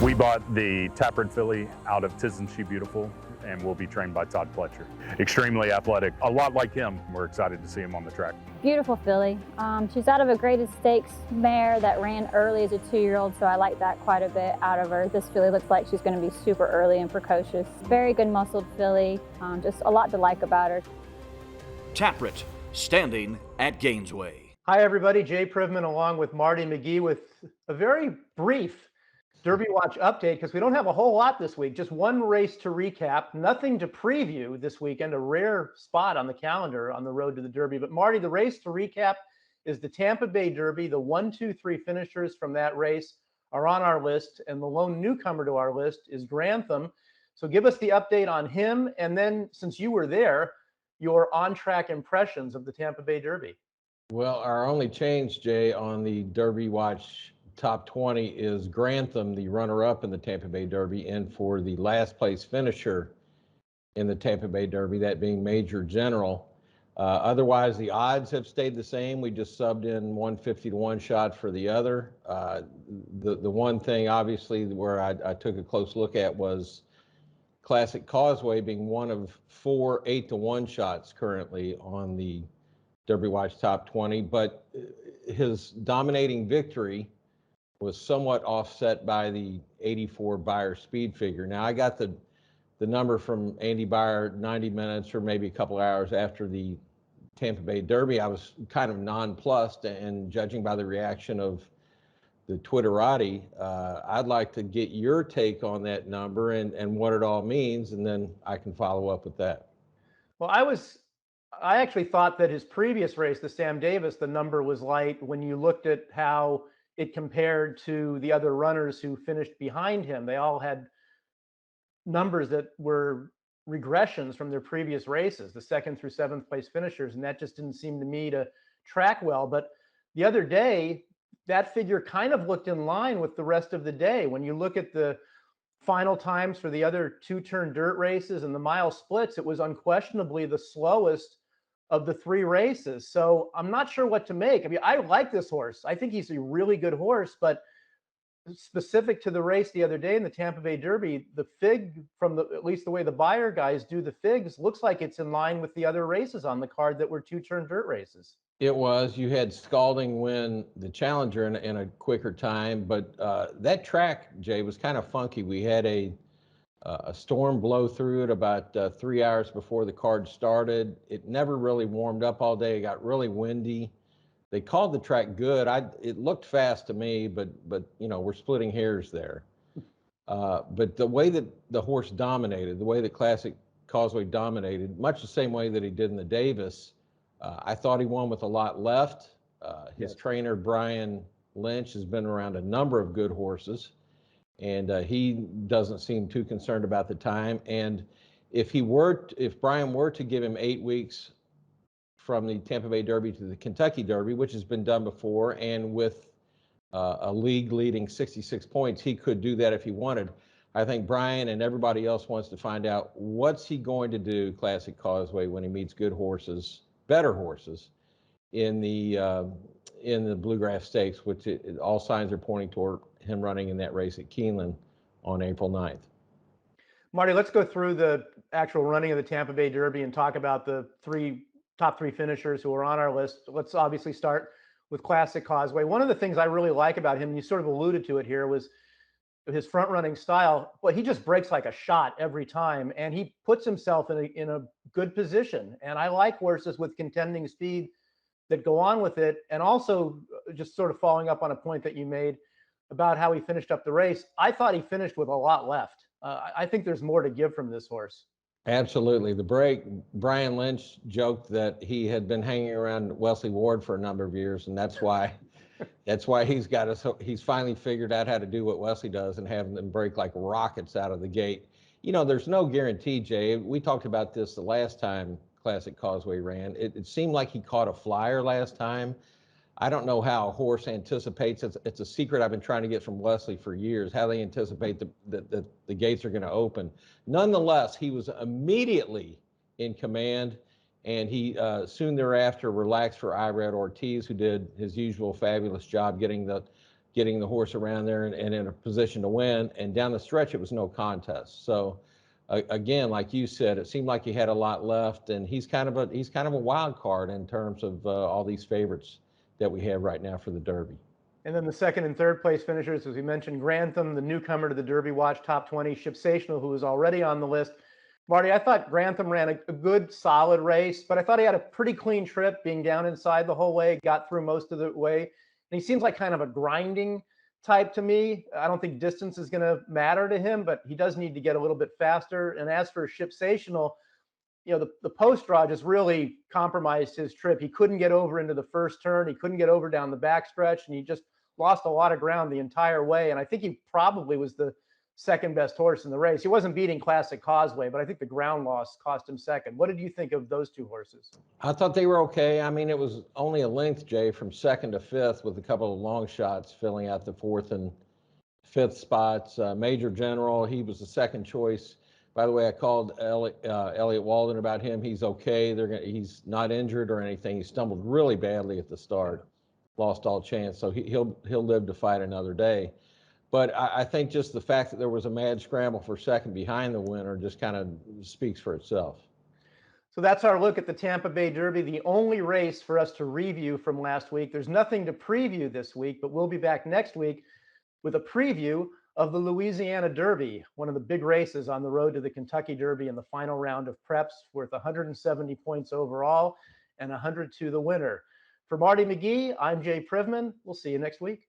We bought the Taproot filly out of Tisn't She Beautiful and will be trained by Todd Pletcher. Extremely athletic, a lot like him. We're excited to see him on the track. Beautiful filly. She's out of a graded stakes mare that ran early as a 2-year-old, so I like that quite a bit out of her. This filly looks like she's going to be super early and precocious. Very good muscled filly, just a lot to like about her. Taproot, standing at Gainesway. Hi everybody, Jay Privman along with Marty McGee with a very brief Derby Watch update because we don't have a whole lot this week. Just one race to recap, nothing to preview this weekend, a rare spot on the calendar on the road to the Derby. But Marty, the race to recap is the Tampa Bay Derby. The 1, 2, 3 finishers from that race are on our list, and the lone newcomer to our list is Grantham. So give us the update on him, and then since you were there, your on-track impressions of the Tampa Bay Derby. Well, our only change, Jay, on the Derby Watch top 20 is Grantham, the runner-up in the Tampa Bay Derby, and for the last place finisher in the Tampa Bay Derby, that being Major General. Otherwise, the odds have stayed the same. We just subbed in 150 to 1 shot for the other. The one thing, obviously, where I took a close look at was Classic Causeway being one of 4 8 to 1 shots currently on the Derby Watch top 20, but his dominating victory was somewhat offset by the 84 Beyer speed figure. Now, I got the number from Andy Beyer 90 minutes or maybe a couple hours after the Tampa Bay Derby. I was kind of nonplussed, and judging by the reaction of the Twitterati, I'd like to get your take on that number and what it all means, and then I can follow up with that. Well, I actually thought that his previous race, the Sam Davis, the number was light when you looked at how it compared to the other runners who finished behind him. They all had numbers that were regressions from their previous races, the 2nd through 7th place finishers, and that just didn't seem to me to track well. But the other day, that figure kind of looked in line with the rest of the day. When you look at the final times for the other 2-turn dirt races and the mile splits, it was unquestionably the slowest of the 3 races. So I'm not sure what to make. I mean, I like this horse. I think he's a really good horse, but specific to the race the other day in the Tampa Bay Derby, the fig from at least the way the Beyer guys do the figs looks like it's in line with the other races on the card that were 2-turn dirt races. It was. You had Scalding win the Challenger in a quicker time, but that track, Jay, was kind of funky. We had a storm blow through it about 3 hours before the card started. It never really warmed up all day. It got really windy. They called the track good. It looked fast to me, but you know, we're splitting hairs there. But the way that the horse dominated, the way that Classic Causeway dominated, much the same way that he did in the Davis, I thought he won with a lot left. His trainer, Brian Lynch, has been around a number of good horses, and he doesn't seem too concerned about the time. And if Brian were to give him 8 weeks from the Tampa Bay Derby to the Kentucky Derby, which has been done before, and with a league leading 66 points, he could do that if he wanted. I think Brian and everybody else wants to find out what's he going to do, Classic Causeway, when he meets good horses, better horses, in the Bluegrass Stakes, which all signs are pointing toward him running in that race at Keeneland on April 9th. Marty, let's go through the actual running of the Tampa Bay Derby and talk about the top three finishers who are on our list. Let's obviously start with Classic Causeway. One of the things I really like about him, and you sort of alluded to it here, was his front running style. Well, he just breaks like a shot every time, and he puts himself in a good position. And I like horses with contending speed that go on with it. And also, just sort of following up on a point that you made about how he finished up the race, I thought he finished with a lot left. I think there's more to give from this horse. Absolutely. The break, Brian Lynch joked that he had been hanging around Wesley Ward for a number of years, and that's why he's finally figured out how to do what Wesley does and have them break like rockets out of the gate. You know, there's no guarantee, Jay. We talked about this the last time Classic Causeway ran. It seemed like he caught a flyer last time. I don't know how a horse anticipates. It's a secret I've been trying to get from Wesley for years, how they anticipate that the gates are going to open. Nonetheless, he was immediately in command, and he soon thereafter relaxed for Irad Ortiz, who did his usual fabulous job getting the getting the horse around there and in a position to win. And down the stretch, it was no contest. So again, like you said, it seemed like he had a lot left, and he's kind of a wild card in terms of all these favorites that we have right now for the Derby. And then the second and third place finishers, as we mentioned, Grantham, the newcomer to the Derby Watch Top 20, Shipsational, who was already on the list. Marty, I thought Grantham ran a good, solid race, but I thought he had a pretty clean trip, being down inside the whole way, got through most of the way. And he seems like kind of a grinding type to me. I don't think distance is going to matter to him, but he does need to get a little bit faster. And as for Shipsational, the post draw just really compromised his trip. He couldn't get over into the first turn. He couldn't get over down the backstretch, and he just lost a lot of ground the entire way. And I think he probably was the second best horse in the race. He wasn't beating Classic Causeway, but I think the ground loss cost him second. What did you think of those two horses? I thought they were okay. I mean, it was only a length, Jay, from second to fifth, with a couple of long shots filling out the fourth and fifth spots. Major General, he was the second choice. By the way, I called Elliott Walden about him. He's okay. He's not injured or anything. He stumbled really badly at the start, lost all chance. So he'll live to fight another day. But I think just the fact that there was a mad scramble for second behind the winner just kind of speaks for itself. So that's our look at the Tampa Bay Derby, the only race for us to review from last week. There's nothing to preview this week, but we'll be back next week with a preview of the Louisiana Derby, one of the big races on the road to the Kentucky Derby in the final round of preps, worth 170 points overall and 100 to the winner. For Marty McGee, I'm Jay Privman. We'll see you next week.